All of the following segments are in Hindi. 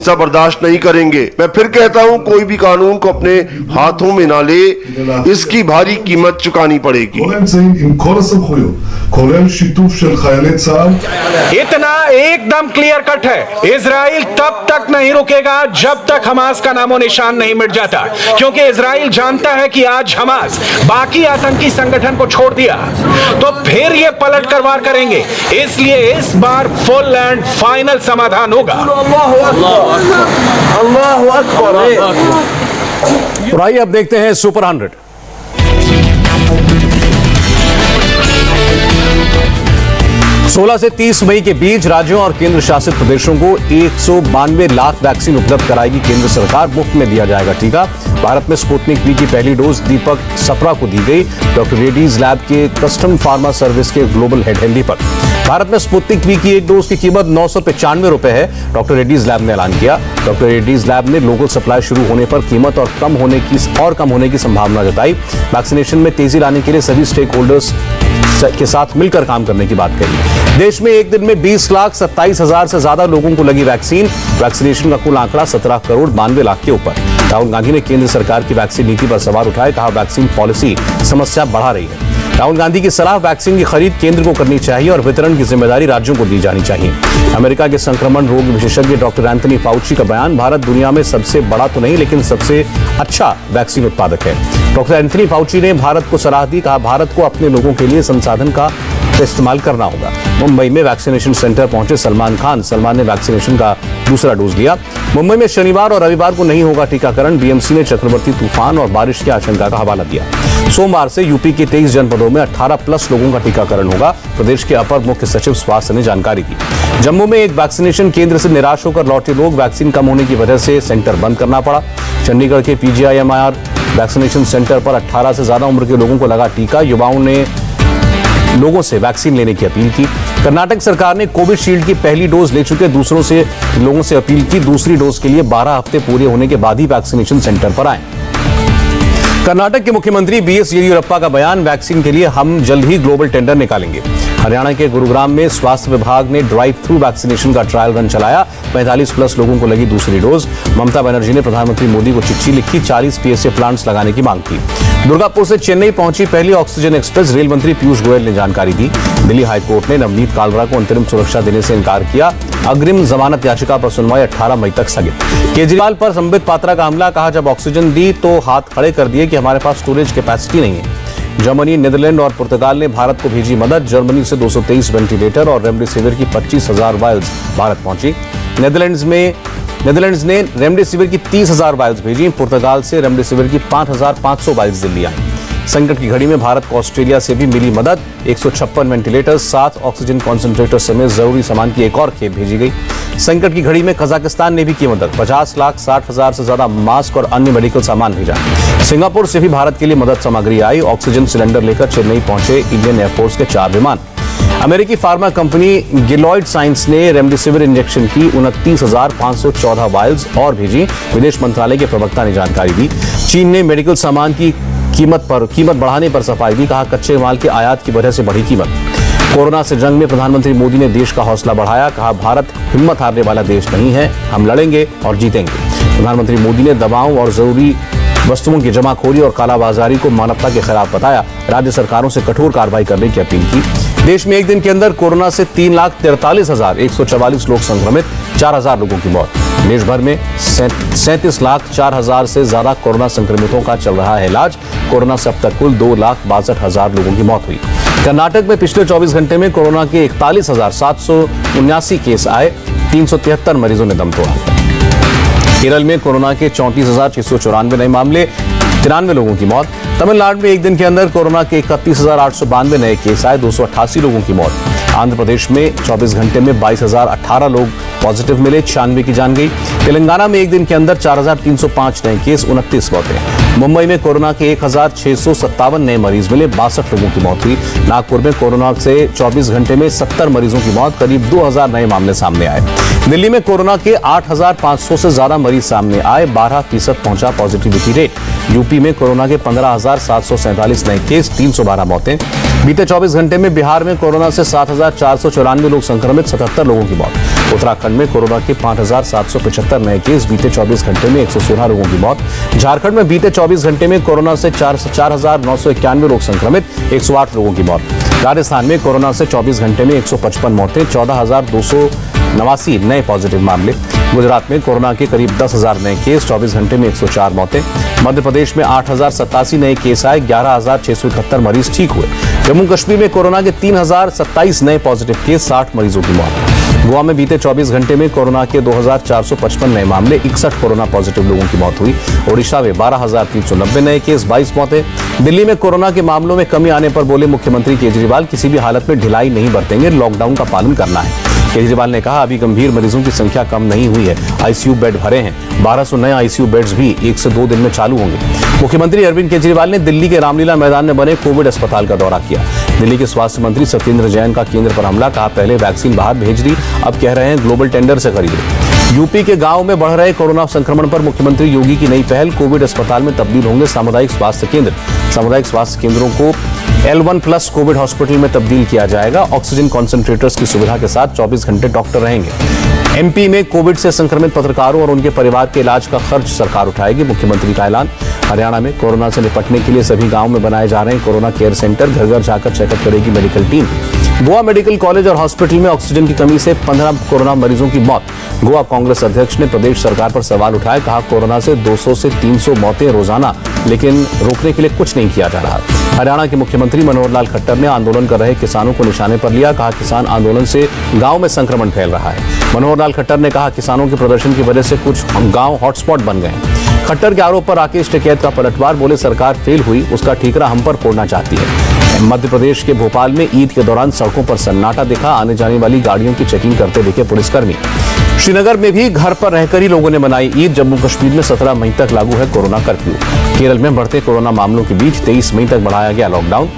ऐसा बर्दाश्त नहीं करेंगे। मैं फिर कहता हूं, कोई भी कानून को अपने हाथों में ना ले, इसकी भारी कीमत चुकानी पड़ेगी। इतना एकदम क्लियर कट है, इजराइल तब तक नहीं रुकेगा जब तक हमास का नामो निशान नहीं मिट जाता, क्योंकि इजराइल जानता है कि आज हमास बाकी आतंकी संगठन को छोड़ दिया तो फिर ये पलट कर वार करेंगे। इसलिए इस बार फुल एंड फाइनल समाधान होगा। और आइए अब देखते हैं सुपर 100। 16 से 30 मई के बीच राज्यों और केंद्र शासित प्रदेशों को 192 लाख वैक्सीन उपलब्ध कराएगी केंद्र सरकार। मुफ्त में दिया जाएगा टीका। भारत में स्पुतनिक वी की पहली डोज दीपक सप्रा को दी गई। डॉक्टर रेड्डीज लैब के कस्टम फार्मा सर्विस के ग्लोबल हेड हैं दीपक। भारत में स्पुतनिक वी की एक डोज की कीमत 995 रुपए है, डॉक्टर रेड्डीज लैब ने ऐलान किया। डॉक्टर रेड्डीज लैब ने लोकल सप्लाई शुरू होने पर कीमत और कम होने की संभावना जताई। वैक्सीनेशन में तेजी लाने के लिए सभी स्टेक होल्डर्स के साथ मिलकर काम करने की बात कही। देश में एक दिन में 20,27,000 से ज्यादा लोगों को लगी वैक्सीन। वैक्सीनेशन का कुल आंकड़ा 17 करोड़ 92 लाख के ऊपर। राहुल गांधी ने केंद्र सरकार की वैक्सीन नीति पर सवाल उठाए, कहा वैक्सीन पॉलिसी समस्या बढ़ा रही है। राहुल गांधी की सलाह, वैक्सीन की खरीद केंद्र को करनी चाहिए और वितरण की जिम्मेदारी राज्यों को दी जानी चाहिए। अमेरिका के संक्रमण रोग विशेषज्ञ डॉक्टर एंथनी फाउची का बयान, भारत दुनिया में सबसे बड़ा तो नहीं लेकिन सबसे अच्छा वैक्सीन उत्पादक है। डॉक्टर एंथनी फाउची ने भारत को सलाह दी, कहा भारत को अपने लोगों के लिए संसाधन का इस्तेमाल करना होगा। मुंबई में वैक्सीनेशन सेंटर पहुंचे सलमान ने वैक्सीनेशन का दूसरा डोज लिया। मुंबई में शनिवार और रविवार को नहीं होगा टीकाकरण। बीएमसी ने चक्रवर्ती तूफान और बारिश की आशंका का हवाला दिया। सोमवार से यूपी के 23 जनपदों में 18+ लोगों का टीकाकरण होगा, प्रदेश के अपर मुख्य सचिव स्वास्थ्य ने जानकारी दी। जम्मू में एक वैक्सीनेशन केंद्र से निराश होकर लौटे लोग, वैक्सीन कम होने की वजह से सेंटर बंद करना पड़ा। चंडीगढ़ के PGIMR वैक्सीनेशन सेंटर पर 18 से ज्यादा उम्र के लोगों को लगा टीका। युवाओं ने लोगों से वैक्सीन लेने की अपील की। कर्नाटक सरकार ने कोविशील्ड की पहली डोज ले चुके लोगों से अपील की, दूसरी डोज के लिए 12 हफ्ते पूरे होने के बाद ही वैक्सीनेशन सेंटर पर आए। कर्नाटक के मुख्यमंत्री BS येदियुरप्पा का बयान, वैक्सीन के लिए हम जल्द ही ग्लोबल टेंडर निकालेंगे। हरियाणा के गुरुग्राम में स्वास्थ्य विभाग ने ड्राइव थ्रू वैक्सीनेशन का ट्रायल रन चलाया। 45+ लोगों को लगी दूसरी डोज। ममता बनर्जी ने प्रधानमंत्री मोदी को चिट्ठी लिखी, 40 PSA प्लांट्स लगाने की मांग की। दुर्गापुर से चेन्नई पहुंची पहली ऑक्सीजन एक्सप्रेस, रेल मंत्री पीयूष गोयल ने जानकारी दी। दिल्ली हाईकोर्ट ने नवनीत कालरा को अंतरिम सुरक्षा देने से इनकार किया। अग्रिम जमानत याचिका पर सुनवाई 18 मई तक स्थगित। केजरीवाल पर संबित पात्रा का हमला, कहा जब ऑक्सीजन दी तो हाथ खड़े कर दिए कि हमारे पास स्टोरेज कैपेसिटी नहीं है। जर्मनी, नीदरलैंड और पुर्तगाल ने भारत को भेजी मदद। जर्मनी से 223 वेंटिलेटर और रेमडेसिविर की 25,000 वायल्स भारत पहुंची। नीदरलैंड्स ने रेमडेसिविर की 30,000 वायल्स भेजी। पुर्तगाल से रेमडेसिविर की 5,500 वायल्स दिल्ली आई। संकट की घड़ी में भारत को ऑस्ट्रेलिया से भी मिली मदद। 156 वेंटिलेटर, 7 ऑक्सीजन कॉन्सेंट्रेटर समेत जरूरी सामान की एक और खेप भेजी गई। संकट की घड़ी में कजाकिस्तान ने भी की मदद। 50,60,000 से ज्यादा मास्क और अन्य मेडिकल सामान भेजा। सिंगापुर से भी भारत के लिए मदद सामग्री आई। ऑक्सीजन सिलेंडर लेकर चेन्नई पहुंचे इंडियन एयरफोर्स के 4 विमान। अमेरिकी फार्मा कंपनी गिलॉयड साइंस ने रेमडेसिविर इंजेक्शन की 29,514 वायल्स और भेजी। विदेश मंत्रालय के प्रवक्ता ने जानकारी दी। चीन ने मेडिकल सामान की कीमत बढ़ाने पर सफाई दी, कहा कच्चे माल के आयात की वजह से बढ़ी कीमत। कोरोना से जंग में प्रधानमंत्री मोदी ने देश का हौसला बढ़ाया, कहा भारत हिम्मत हारने वाला देश नहीं है, हम लड़ेंगे और जीतेंगे। प्रधानमंत्री मोदी ने दवाओं और जरूरी वस्तुओं की जमाखोरी और कालाबाजारी को मानवता के खिलाफ बताया। राज्य सरकारों से कठोर कार्रवाई करने की अपील की। देश में एक दिन के अंदर कोरोना से 3,43,144 लोग संक्रमित, 4,000 लोगों की मौत। देश भर में 37,04,000 से ज्यादा कोरोना संक्रमितों का चल रहा है इलाज। कोरोना से अब तक कुल 2,62,000 लोगों की मौत हुई। कर्नाटक में पिछले 24 घंटे में कोरोना के 41,779 केस आए। 373 मरीजों ने दम तोड़ा। केरल में कोरोना के 34,694 नए मामले, 93 लोगों की मौत। तमिलनाडु में एक दिन के अंदर कोरोना के 31,892 नए केस आए, 288 लोगों की मौत। आंध्र प्रदेश में 24 घंटे में 22,018 लोग पॉजिटिव मिले, 96 की जान गई। तेलंगाना में एक दिन के अंदर 4,305 नए केस, 29 मौतें। मुंबई में कोरोना के 1,657 नए मरीज मिले, 62 लोगों की मौत हुई। नागपुर में कोरोना से 24 घंटे में 70 मरीजों की मौत, करीब 2,000 नए मामले सामने आए। दिल्ली में कोरोना के 8,500 से ज्यादा मरीज सामने आए, 12% पहुंचा पॉजिटिविटी रेट। यूपी में कोरोना के 15,747 नए केस, 312 मौतें। बीते 24 घंटे में बिहार में कोरोना से 7,494 लोग संक्रमित, 77 लोगों की मौत। उत्तराखंड में कोरोना के 5,775 नए केस, बीते 24 घंटे में 116 लोगों की मौत। झारखंड में बीते 24 घंटे में कोरोना से 4,991 लोग संक्रमित, 108 लोगों की मौत। राजस्थान में कोरोना से 24 घंटे में 155 मौतें, 14,289 नए पॉजिटिव मामले। गुजरात में कोरोना के करीब 10,000 नए केस, 24 घंटे में 104 मौतें। मध्य प्रदेश में 8,087 नए केस आए, 11,671 मरीज ठीक हुए। जम्मू कश्मीर में कोरोना के 3,027 नए पॉजिटिव केस, 60 मरीजों की मौत। गोवा में बीते 24 घंटे में कोरोना के 2,455 नए मामले, 61 कोरोना पॉजिटिव लोगों की मौत हुई। ओडिशा में 12,390 नए केस, 22 मौतें। दिल्ली में कोरोना के मामलों में कमी आने पर बोले मुख्यमंत्री केजरीवाल, किसी भी हालत में ढिलाई नहीं बरतेंगे, लॉकडाउन का पालन करना है। केजरीवाल ने कहा, अभी गंभीर मरीजों की संख्या कम नहीं हुई है, आईसीयू बेड भरे हैं, 1200 नए आईसीयू बेड्स भी 1 से 2 दिन में चालू होंगे। मुख्यमंत्री अरविंद केजरीवाल ने दिल्ली के रामलीला मैदान में बने कोविड अस्पताल का दौरा किया। दिल्ली के स्वास्थ्य मंत्री सत्येंद्र जैन का केंद्र पर हमला, कहा पहले वैक्सीन बाहर भेज दी, अब कह रहे हैं ग्लोबल टेंडर से खरीदो। यूपी के गांव में बढ़ रहे कोरोना संक्रमण पर मुख्यमंत्री योगी की नई पहल, कोविड अस्पताल में तब्दील होंगे सामुदायिक स्वास्थ्य केंद्र। सामुदायिक स्वास्थ्य केंद्रों को L1+ कोविड हॉस्पिटल में तब्दील किया जाएगा। ऑक्सीजन कॉन्सेंट्रेटर्स की सुविधा के साथ 24 घंटे डॉक्टर रहेंगे। एमपी में कोविड से संक्रमित पत्रकारों और उनके परिवार के इलाज का खर्च सरकार उठाएगी, मुख्यमंत्री का ऐलान। हरियाणा में कोरोना से निपटने के लिए सभी गांव में बनाए जा रहे हैं कोरोना केयर सेंटर, घर घर जाकर चेकअप करेगी medical team. Goa medical college और हॉस्पिटल में ऑक्सीजन की कमी से 15 कोरोना मरीजों की मौत। गोवा कांग्रेस अध्यक्ष ने प्रदेश सरकार पर सवाल उठाया, कहा कोरोना से 200 से 300 मौतें रोजाना, लेकिन रोकने के लिए कुछ नहीं किया जा रहा। हरियाणा के मुख्यमंत्री मनोहर लाल खट्टर ने आंदोलन कर रहे किसानों को निशाने पर लिया, कहा किसान आंदोलन से गांव में संक्रमण फैल रहा है। मनोहर लाल खट्टर ने कहा, किसानों के प्रदर्शन की वजह से कुछ गांव हॉटस्पॉट बन गए। खट्टर के आरोप पर राकेश टिकैत का पलटवार, बोले सरकार फेल हुई, उसका ठीकरा हम पर फोड़ना चाहती है। मध्य प्रदेश के भोपाल में ईद के दौरान सड़कों पर सन्नाटा दिखा, आने जाने वाली गाड़ियों की चेकिंग करते दिखे पुलिसकर्मी। श्रीनगर में भी घर पर रहकर ही लोगों ने मनाई ईद। जम्मू कश्मीर में 17 मई तक लागू है कोरोना कर्फ्यू। केरल में बढ़ते कोरोना मामलों के बीच 23 मई तक बढ़ाया गया लॉकडाउन।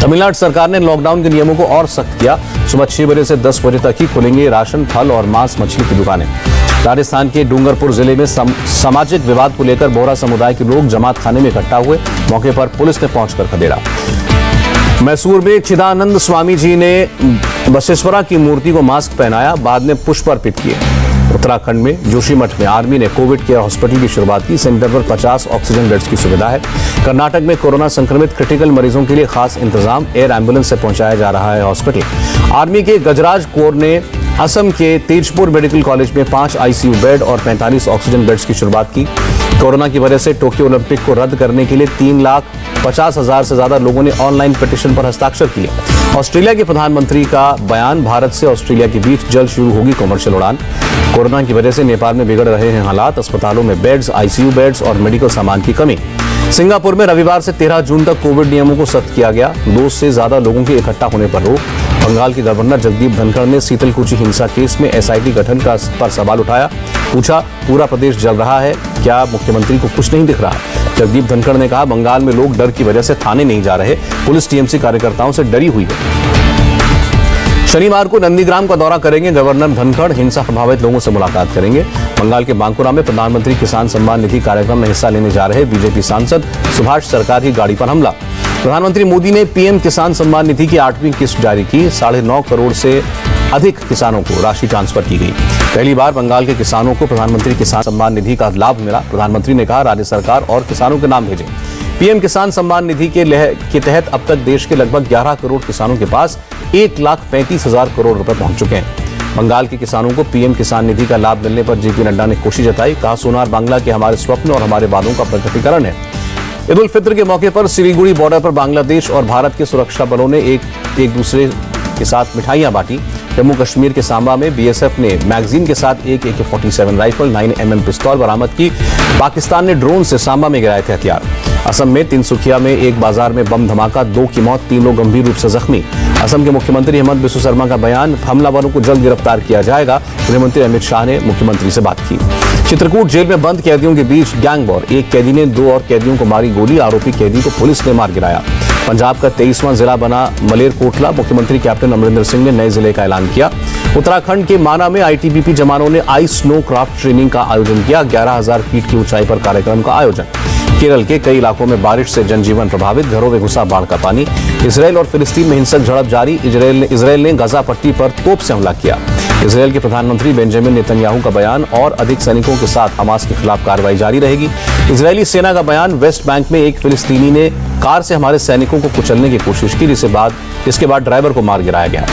तमिलनाडु सरकार ने लॉकडाउन के नियमों को और सख्त किया। सुबह 6 बजे से 10 बजे तक ही खुलेंगे राशन, फल और मांस मछली की दुकानें। राजस्थान के डूंगरपुर जिले में सामाजिक विवाद को लेकर बोहरा समुदाय के लोग जमात खाने में इकट्ठा हुए, मौके पर पुलिस ने पहुंचकर खदेड़ा। मैसूर में चिदानंद स्वामी जी ने बसेश्वरा की मूर्ति को मास्क पहनाया, बाद में पुष्प अर्पित किए। उत्तराखंड में जोशीमठ में आर्मी ने कोविड केयर हॉस्पिटल की शुरुआत की। सेंटर पर 50 ऑक्सीजन बेड्स की सुविधा है। कर्नाटक में कोरोना संक्रमित क्रिटिकल मरीजों के लिए खास इंतजाम, एयर एम्बुलेंस से पहुंचाया जा रहा है हॉस्पिटल। आर्मी के गजराज कोर ने असम के तेजपुर मेडिकल कॉलेज में 5 आईसीयू बेड और 45 ऑक्सीजन बेड्स की शुरुआत की। कोरोना की वजह से टोक्यो ओलंपिक को रद्द करने के लिए 3,50,000 से ज्यादा लोगों ने ऑनलाइन पिटीशन पर हस्ताक्षर किए। ऑस्ट्रेलिया के प्रधानमंत्री का बयान, भारत से ऑस्ट्रेलिया के बीच जल्द शुरू होगी कमर्शियल उड़ान। कोरोना की वजह से नेपाल में बिगड़ रहे हैं हालात, अस्पतालों में बेड्स, आईसीयू बेड्स और मेडिकल सामान की कमी। सिंगापुर में रविवार से 13 जून तक कोविड नियमों को सख्त किया गया। 2 से ज्यादा लोगों के इकट्ठा होने पर रोक। बंगाल के गवर्नर जगदीप धनखड़ ने सीतलकुची हिंसा केस में एसआईटी गठन पर सवाल उठाया, पूछा पूरा प्रदेश जल रहा है, क्या मुख्यमंत्री को कुछ नहीं दिख रहा? जगदीप धनखड़ ने कहा, बंगाल में लोग डर की वजह से थाने नहीं जा रहे, पुलिस टीएमसी कार्यकर्ताओं से डरी हुई है। शनिवार को नंदीग्राम का दौरा करेंगे गवर्नर धनखड़, हिंसा प्रभावित लोगों से मुलाकात करेंगे। बंगाल के बांकुरा में प्रधानमंत्री किसान सम्मान निधि कार्यक्रम में हिस्सा लेने जा रहे बीजेपी सांसद सुभाष सरकार की गाड़ी पर हमला। प्रधानमंत्री मोदी ने पीएम किसान सम्मान निधि की 8वीं किस्त जारी की। 9.5 करोड़ से अधिक किसानों को राशि ट्रांसफर की गई। पहली बार बंगाल के किसानों को प्रधानमंत्री किसान सम्मान निधि का लाभ मिला। प्रधानमंत्री ने कहा, राज्य सरकार और किसानों के नाम भेजें। पीएम किसान सम्मान निधि के तहत अब तक देश के लगभग 11 करोड़ किसानों के पास 1,35,000 करोड़ रुपए पहुंच चुके हैं। बंगाल के किसानों को पीएम किसान निधि का लाभ मिलने पर जेपी नड्डा ने खुशी जताई, कहा सोनार बांग्ला के हमारे स्वप्न और हमारे वादों का प्रकटीकरण है। ईद उल फित्र के मौके पर सिलीगुड़ी बॉर्डर पर बांग्लादेश और भारत के सुरक्षा बलों ने एक दूसरे के साथ मिठाइयां बांटी। जम्मू कश्मीर के सांबा में बीएसएफ ने मैगजीन के साथ एक AK-47 राइफल, 9mm पिस्तौल बरामद की। पाकिस्तान ने ड्रोन से सांबा में गिराए थे हथियार। असम में तिनसुकिया में एक बाजार में बम धमाका, 2 की मौत, 3 लोग गंभीर रूप से जख्मी। असम के मुख्यमंत्री हेमंत बिस्व शर्मा का बयान, हमलावरों को जल्द गिरफ्तार किया जाएगा। गृहमंत्री अमित शाह ने मुख्यमंत्री से बात की। चित्रकूट जेल में बंद कैदियों के बीच गैंग वॉर, एक कैदी ने 2 और कैदियों को मारी गोली, आरोपी कैदी को पुलिस ने मार गिराया। पंजाब का 23वां जिला बना मलेरकोटला, मुख्यमंत्री कैप्टन अमरिंदर सिंह ने नए जिले का ऐलान किया। उत्तराखंड के माना में आईटीबीपी जवानों ने आइस स्नो क्राफ्ट ट्रेनिंग का आयोजन किया। 11,000 फीट की ऊंचाई पर कार्यक्रम का आयोजन। केरल के कई इलाकों में बारिश से जनजीवन प्रभावित, घरों में घुसा बाढ़ का पानी। इसराइल और फिलिस्तीन में हिंसक झड़प जारी। इसराइल ने गाजा पट्टी पर तोप से हमला किया। इसराइल के प्रधानमंत्री बेंजामिन नेतन्याहू का बयान, और अधिक सैनिकों के साथ हमास के खिलाफ कार्रवाई जारी रहेगी। इजरायली सेना का बयान, वेस्ट बैंक में एक फिलिस्तीनी ने कार से हमारे सैनिकों को कुचलने की कोशिश की, इसके बाद ड्राइवर को मार गिराया गया।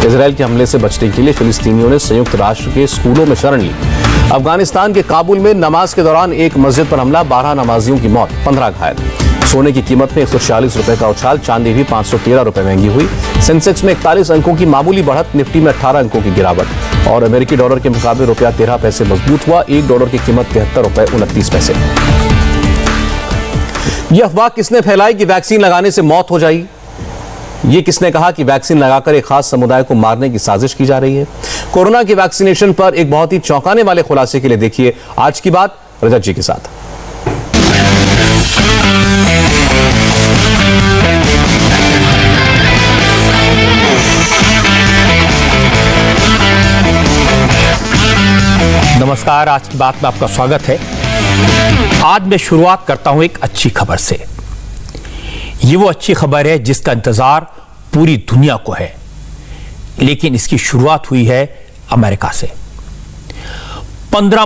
इसराइल के हमले से बचने के लिए फिलिस्तीनियों ने संयुक्त राष्ट्र के स्कूलों में शरण ली। अफगानिस्तान के काबुल में नमाज के दौरान एक मस्जिद पर हमला, 12 नमाजियों की मौत, 15 घायल। सोने की कीमत में 140 रुपए का उछाल, चांदी भी 513 रुपए महंगी हुई। सेंसेक्स में 41 अंकों की मामूली बढ़त, निफ्टी में 18 अंकों की गिरावट। और अमेरिकी डॉलर के मुकाबले रुपया 13 पैसे मजबूत हुआ। $1 की कीमत 73 रुपए 29 पैसे। यह अफवाह किसने फैलाई कि वैक्सीन लगाने से मौत हो जाएगी? ये किसने कहा कि वैक्सीन लगाकर एक खास समुदाय को मारने की साजिश की जा रही है? कोरोना की वैक्सीनेशन पर एक बहुत ही चौंकाने वाले खुलासे के लिए देखिए आज की बात रजत जी के साथ। नमस्कार, आज की बात में आपका स्वागत है। आज मैं शुरुआत करता हूं एक अच्छी खबर से। ये वो अच्छी खबर है जिसका इंतजार पूरी दुनिया को है, लेकिन इसकी शुरुआत हुई है अमेरिका से। 15